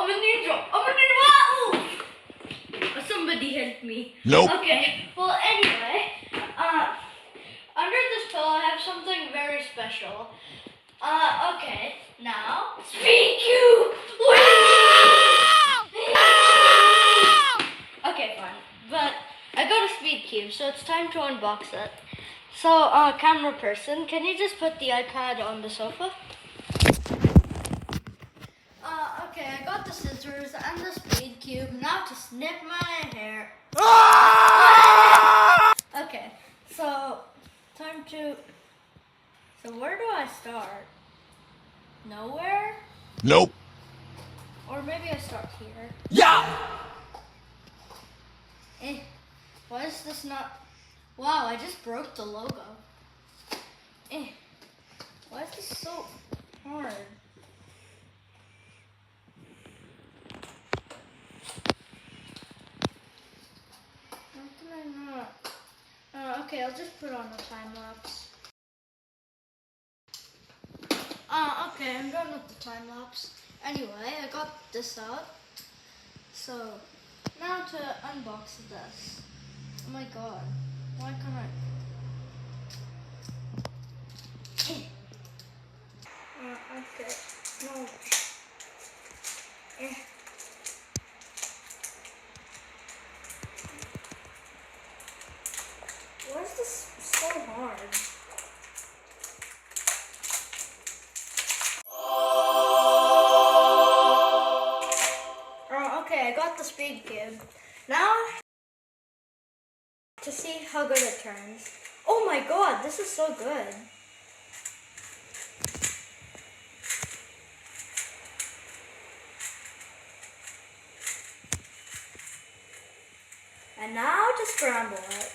I'm a ninja. I'm a ninja. Somebody help me. Nope. Okay. Well, anyway, under this pillow I have something very special. Okay. Now, speed cube. Okay, fine. But I got a speed cube, so it's time to unbox it. So, camera person, can you just put the iPad on the sofa? Okay, I got the scissors and the speed cube. Now to snip my hair. Okay, so time to. So where do I start? Nowhere? Nope. Or maybe I start here. Yeah. Why is this not? Wow, I just broke the logo. Why is this so hard? How can I not? Okay, I'll just put on a time lapse. Okay, I'm done with the time lapse. Anyway, I got this out. So, now to unbox this. Oh my god, why can't I? Okay, no. Why is this so hard? Okay, I got the speed cube. Now, to see how good it turns. Oh my god, this is so good. And now to scramble it.